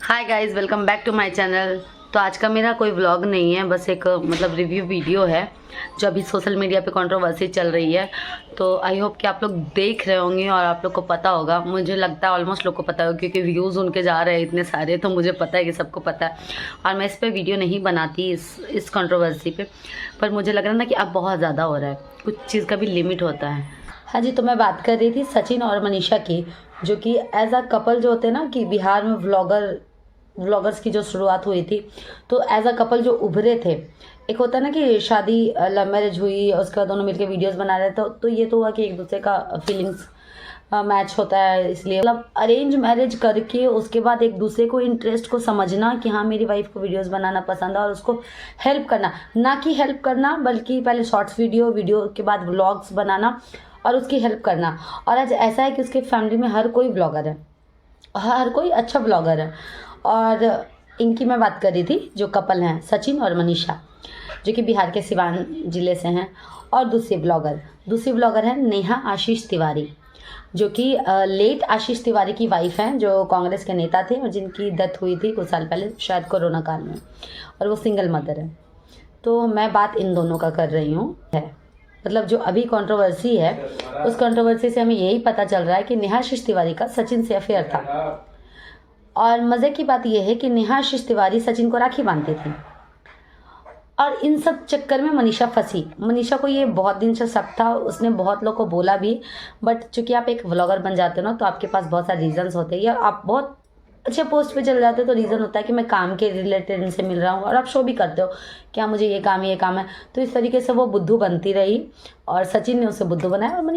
Hi guys, welcome back to my channel. तो आज का मेरा कोई व्लॉग नहीं है, बस एक मतलब रिव्यू वीडियो है जो अभी सोशल मीडिया पे कंट्रोवर्सी चल रही है। तो आई होप कि आप लोग देख रहे होंगे और आप लोग को पता होगा। मुझे लगता है ऑलमोस्ट लोग को पता होगा क्योंकि व्यूज़ उनके जा रहे हैं इतने सारे, तो मुझे पता है कि सबको पता है। और मैं इस पर वीडियो नहीं बनाती इस कंट्रोवर्सी पे, पर मुझे लग रहा है ना कि अब बहुत ज़्यादा हो रहा है, कुछ चीज़ का भी लिमिट होता है। हाँ जी, तो मैं बात कर रही थी सचिन और मनीषा की, जो कि एज अ कपल जो होते हैं ना, कि बिहार में व्लॉगर्स की जो शुरुआत हुई थी, तो एज अ कपल जो उभरे थे। एक होता है ना कि शादी लव मैरिज हुई और उसके बाद दोनों मिलकर वीडियोस बना रहे थे, तो ये तो हुआ कि एक दूसरे का फीलिंग्स मैच होता है, इसलिए मतलब अरेंज मैरिज करके उसके बाद एक दूसरे को इंटरेस्ट को समझना कि हाँ मेरी वाइफ को वीडियोस बनाना पसंद है और उसको हेल्प करना, ना कि हेल्प करना बल्कि पहले शॉर्ट्स वीडियो के बाद व्लॉग्स बनाना और उसकी हेल्प करना। और आज ऐसा है कि उसके फैमिली में हर कोई ब्लॉगर है, हर कोई अच्छा ब्लॉगर है। और इनकी मैं बात कर रही थी, जो कपल हैं सचिन और मनीषा, जो कि बिहार के सिवान ज़िले से हैं। और दूसरी ब्लॉगर है नेहा आशीष तिवारी, जो कि लेट आशीष तिवारी की वाइफ हैं, जो कांग्रेस के नेता थे और जिनकी डेथ हुई थी कुछ साल पहले, शायद कोरोना काल में, और वो सिंगल मदर है। तो मैं बात इन दोनों का कर रही हूँ है, मतलब जो अभी कंट्रोवर्सी है, उस कंट्रोवर्सी से हमें यही पता चल रहा है कि नेहा आशीष तिवारी का सचिन से अफेयर था। और मज़े की बात यह है कि नेहा आशीष तिवारी सचिन को राखी बांधती थी, और इन सब चक्कर में मनीषा फंसी। मनीषा को ये बहुत दिन से शक था, उसने बहुत लोग को बोला भी, बट चूंकि आप एक व्लॉगर बन जाते हो ना, तो आपके पास बहुत सारे रीजंस होते हैं, या आप बहुत अच्छे पोस्ट पे चले जाते हो तो रीज़न होता है कि मैं काम के रिलेटेड इनसे मिल रहा हूँ, और आप शो भी करते हो कि हाँ मुझे ये काम है। तो इस तरीके से वो बुद्धू बनती रही और सचिन ने उसे बुद्धू बनाया और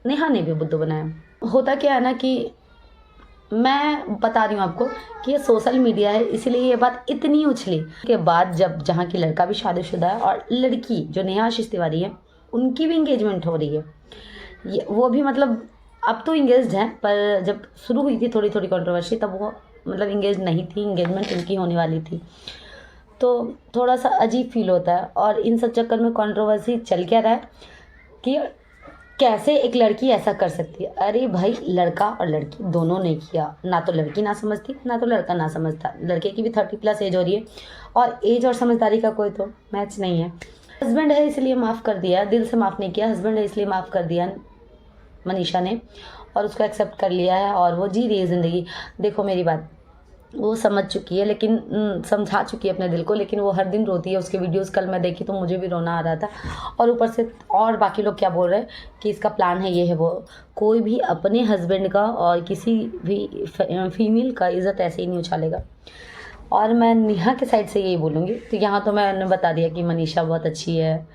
नेहा ने भी बुद्धू बनाया। होता क्या है ना कि मैं बता रही हूँ आपको कि ये सोशल मीडिया है, इसलिए ये बात इतनी उछली के बाद, जब जहाँ की लड़का भी शादीशुदा है और लड़की जो नेहा आशीष तिवारी है उनकी भी इंगेजमेंट हो रही है। ये वो भी मतलब अब तो इंगेज्ड हैं, पर जब शुरू हुई थी थोड़ी थोड़ी कंट्रोवर्सी तब वो मतलब इंगेज नहीं थी, इंगेजमेंट उनकी होने वाली थी। तो थोड़ा सा अजीब फील होता है। और इन सब चक्कर में कंट्रोवर्सी चल क्या रहा है कि कैसे एक लड़की ऐसा कर सकती है। अरे भाई, लड़का और लड़की दोनों ने किया, ना तो लड़की ना समझती ना तो लड़का ना समझता। लड़के की भी 30+ एज हो रही है, और एज और समझदारी का कोई तो मैच नहीं है। हस्बैंड है इसलिए माफ़ कर दिया, दिल से माफ़ नहीं किया, हस्बैंड है इसलिए माफ़ कर दिया मनीषा ने, और उसको एक्सेप्ट कर लिया है और वो जी रही है ज़िंदगी। देखो मेरी बात, वो समझ चुकी है, लेकिन समझा चुकी है अपने दिल को, लेकिन वो हर दिन रोती है। उसके वीडियोस कल मैं देखी तो मुझे भी रोना आ रहा था। और ऊपर से और बाकी लोग क्या बोल रहे हैं कि इसका प्लान है, ये है वो। कोई भी अपने हस्बैंड का और किसी भी फीमेल का इज़्ज़त ऐसे ही नहीं उछालेगा। और मैं नेहा के साइड से यही बोलूँगी। तो यहाँ तो मैंने बता दिया कि मनीषा बहुत अच्छी है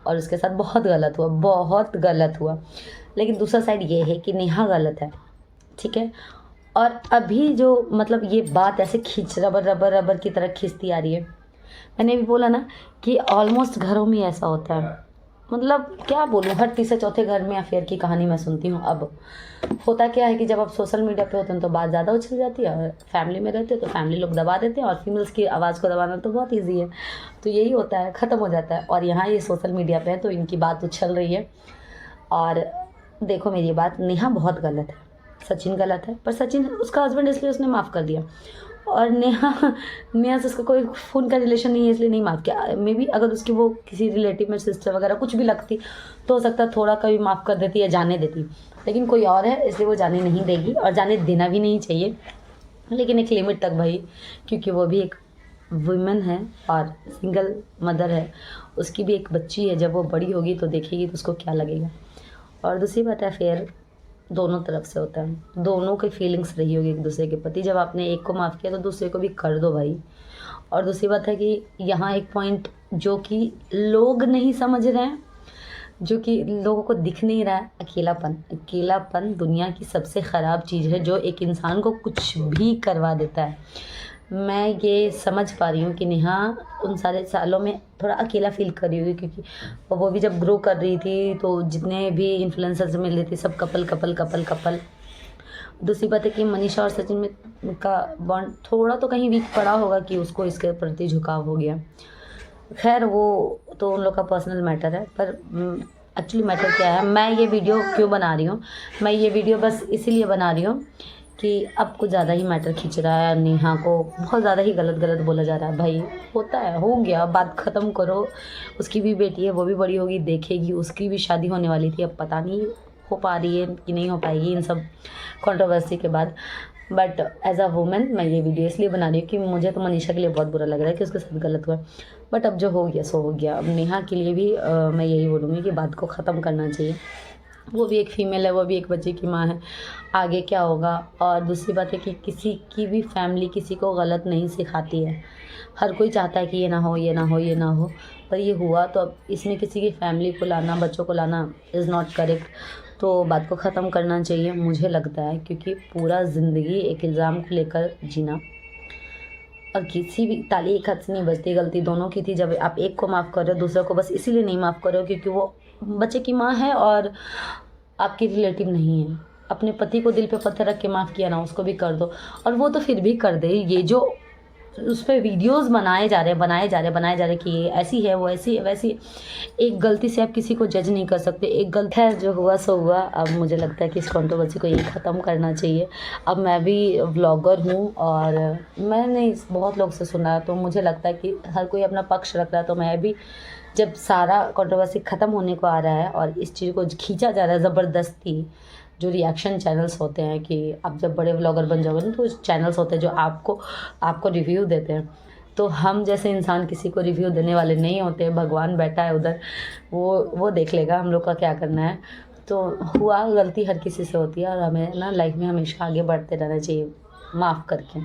और उसके साथ बहुत गलत हुआ। लेकिन दूसरा साइड ये है कि नेहा गलत है, ठीक है। और अभी जो मतलब ये बात ऐसे खींच रबर की तरह खींचती आ रही है। मैंने भी बोला ना कि ऑलमोस्ट घरों में ऐसा होता है। मतलब क्या बोलूँ, हर तीसरे चौथे घर में अफेयर की कहानी मैं सुनती हूँ। अब होता क्या है कि जब आप सोशल मीडिया पे होते हैं तो बात ज़्यादा उछल जाती है, और फैमिली में रहते हैं तो फैमिली लोग दबा देते हैं, और फीमेल्स की आवाज़ को दबाना तो बहुत ईजी है। तो यही होता है, ख़त्म हो जाता है। और यहाँ ये सोशल मीडिया पे है तो इनकी बात उछल रही है। और देखो मेरी बात, नेहा बहुत गलत है, सचिन गलत है, पर सचिन उसका हस्बैंड इसलिए उसने माफ़ कर दिया। और नेहा से उसका कोई खून का रिलेशन नहीं है इसलिए नहीं माफ़ किया। मे बी अगर उसकी वो किसी रिलेटिव में सिस्टर वगैरह कुछ भी लगती तो हो सकता है थोड़ा कभी माफ़ कर देती या जाने देती, लेकिन कोई और है इसलिए वो जाने नहीं देगी, और जाने देना भी नहीं चाहिए, लेकिन एक लिमिट तक भाई, क्योंकि वो भी एक वुमेन है और सिंगल मदर है, उसकी भी एक बच्ची है। जब वो बड़ी होगी तो देखेगी तो उसको क्या लगेगा। और दूसरी बात है, फेयर दोनों तरफ से होता है, दोनों की फीलिंग्स रही होगी एक दूसरे के प्रति। जब आपने एक को माफ़ किया तो दूसरे को भी कर दो भाई। और दूसरी बात है कि यहाँ एक पॉइंट जो कि लोग नहीं समझ रहे हैं, जो कि लोगों को दिख नहीं रहा है, अकेलापन दुनिया की सबसे ख़राब चीज़ है, जो एक इंसान को कुछ भी करवा देता है। मैं ये समझ पा रही हूँ कि नेहा उन सारे सालों में थोड़ा अकेला फील कर रही होगी, क्योंकि वो भी जब ग्रो कर रही थी तो जितने भी इन्फ्लुएंसर्स मिल रही थी सब कपल। दूसरी बात है कि मनीषा और सचिन में का बॉन्ड थोड़ा तो कहीं वीक पड़ा होगा कि उसको इसके प्रति झुकाव हो गया। खैर वो तो उन लोग का पर्सनल मैटर है, पर एक्चुअली मैटर क्या है, मैं ये वीडियो क्यों बना रही हूँ, मैं ये वीडियो बस इसीलिए बना रही हूँ कि अब कुछ ज़्यादा ही मैटर खींच रहा है, नेहा को बहुत ज़्यादा ही गलत बोला जा रहा है। भाई होता है, हो गया, बात ख़त्म करो। उसकी भी बेटी है, वो भी बड़ी होगी, देखेगी, उसकी भी शादी होने वाली थी, अब पता नहीं हो पा रही है कि नहीं हो पाएगी इन सब कंट्रोवर्सी के बाद। बट एज अ वुमेन मैं ये वीडियो इसलिए बना रही हूँ कि मुझे तो मनीषा के लिए बहुत बुरा लग रहा है कि उसके साथ गलत हुआ। बट अब जो हो गया सो हो गया। अब नेहा के लिए भी मैं यही बोलूँगी कि बात को ख़त्म करना चाहिए। वो भी एक फ़ीमेल है, वो भी एक बच्चे की माँ है, आगे क्या होगा। और दूसरी बात है कि किसी की भी फैमिली किसी को गलत नहीं सिखाती है। हर कोई चाहता है कि ये ना हो, ये ना हो, ये ना हो, पर ये हुआ। तो अब इसमें किसी की फैमिली को लाना, बच्चों को लाना इज़ नॉट करेक्ट। तो बात को ख़त्म करना चाहिए मुझे लगता है, क्योंकि पूरा ज़िंदगी एक इल्ज़ाम को लेकर जीना, और किसी भी ताली एक हाथ से नहीं बजती। गलती दोनों की थी। जब आप एक को माफ़ कर रहे हो, दूसरे को बस इसीलिए नहीं माफ़ कर रहे हो क्योंकि वो बच्चे की माँ है और आपकी रिलेटिव नहीं है। अपने पति को दिल पे पत्थर रख के माफ़ किया ना, उसको भी कर दो। और वो तो फिर भी कर दे। ये जो उस पर वीडियोस बनाए जा रहे हैं कि ये ऐसी है, वो ऐसी है, वैसी है। एक गलती से आप किसी को जज नहीं कर सकते। एक गलती है, जो हुआ सो हुआ। अब मुझे लगता है कि इस कंट्रोवर्सी को यही ख़त्म करना चाहिए। अब मैं भी व्लॉगर हूँ और मैंने बहुत लोग से सुना, तो मुझे लगता है कि हर कोई अपना पक्ष रख रहा है। तो मैं भी, जब सारा कंट्रोवर्सी ख़त्म होने को आ रहा है और इस चीज़ को खींचा जा रहा है ज़बरदस्ती, जो रिएक्शन चैनल्स होते हैं कि आप जब बड़े व्लॉगर बन जाओगे ना, तो चैनल्स होते हैं जो आपको रिव्यू देते हैं। तो हम जैसे इंसान किसी को रिव्यू देने वाले नहीं होते। भगवान बैठा है उधर, वो देख लेगा हम लोग का क्या करना है। तो हुआ, गलती हर किसी से होती है और हमें ना लाइफ में हमेशा आगे बढ़ते रहना चाहिए माफ़ करके।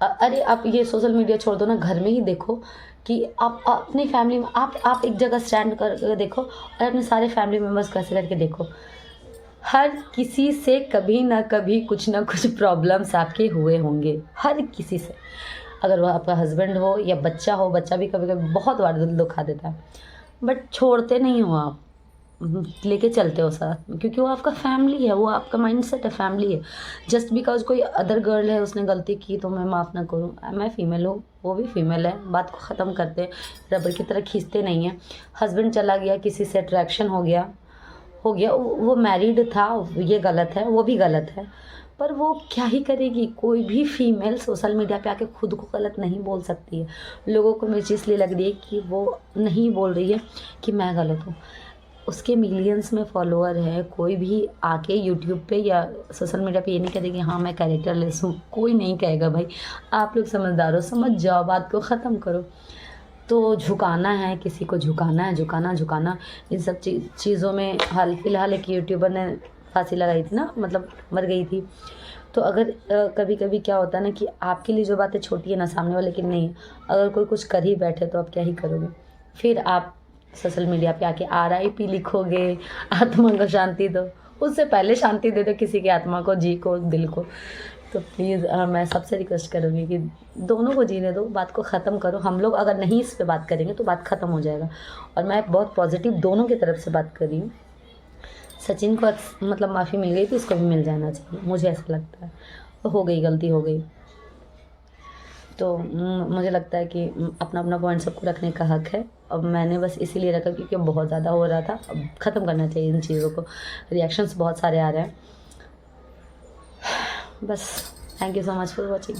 अरे आप ये सोशल मीडिया छोड़ दो ना, घर में ही देखो कि आप अपनी फैमिली में आप एक जगह स्टैंड कर देखो और अपने सारे फैमिली मेम्बर्स कैसे करके देखो। हर किसी से कभी ना कभी कुछ ना कुछ प्रॉब्लम्स आपके हुए होंगे, हर किसी से। अगर वह आपका हस्बैंड हो या बच्चा हो, बच्चा भी कभी कभी बहुत बार दिल दुखा देता है, बट छोड़ते नहीं हो आप, लेके चलते हो साथ में, क्योंकि वो आपका फैमिली है, वो आपका माइंडसेट है, फैमिली है। जस्ट बिकॉज कोई अदर गर्ल है, उसने गलती की तो मैं माफ़ ना करूँ। मैं फ़ीमेल हूँ, वो भी फीमेल है, बात को ख़त्म करते हैं, रबर की तरह खींचते नहीं हैं। हस्बैंड चला गया, किसी से अट्रैक्शन हो गया, वो मैरिड था, ये गलत है, वो भी गलत है, पर वो क्या ही करेगी। कोई भी फीमेल सोशल मीडिया पे आके खुद को गलत नहीं बोल सकती है। लोगों को मेरी चीज़ इसलिए लग रही है कि वो नहीं बोल रही है कि मैं गलत हूँ। उसके मिलियंस में फॉलोअर है, कोई भी आके यूट्यूब पे या सोशल मीडिया पे ये नहीं कहेगी हाँ मैं कैरेक्टरलेस हूँ, कोई नहीं कहेगा। भाई आप लोग समझदार हो, समझ जाओ, बात को ख़त्म करो। तो झुकाना है, किसी को झुकाना है, झुकाना इन सब चीज़ों में। हाल फिलहाल एक यूट्यूबर ने फांसी लगाई थी ना, मतलब मर गई थी। तो अगर कभी कभी क्या होता है ना कि आपके लिए जो बातें छोटी है ना, सामने वाले की नहीं, अगर कोई कुछ कर ही बैठे तो आप क्या ही करोगे। फिर आप सोशल मीडिया पे आके RIP लिखोगे, आत्मा को शांति दो। उससे पहले शांति दे दो किसी की आत्मा को, जी को, दिल को। तो प्लीज़ मैं सबसे रिक्वेस्ट करूँगी कि दोनों को जीने दो, बात को ख़त्म करो। हम लोग अगर नहीं इस पे बात करेंगे तो बात ख़त्म हो जाएगा। और मैं बहुत पॉजिटिव दोनों की तरफ से बात कर रही हूँ। सचिन को मतलब माफ़ी मिल गई तो इसको भी मिल जाना चाहिए, मुझे ऐसा लगता है। तो हो गई, गलती हो गई। तो मुझे लगता है कि अपना अपना पॉइंट सबको रखने का हक़ है। अब मैंने बस इसीलिए रखा क्योंकि बहुत ज़्यादा हो रहा था। अब ख़त्म करना चाहिए इन चीज़ों को। रिएक्शंस बहुत सारे आ रहे हैं। बस thank you so much for watching.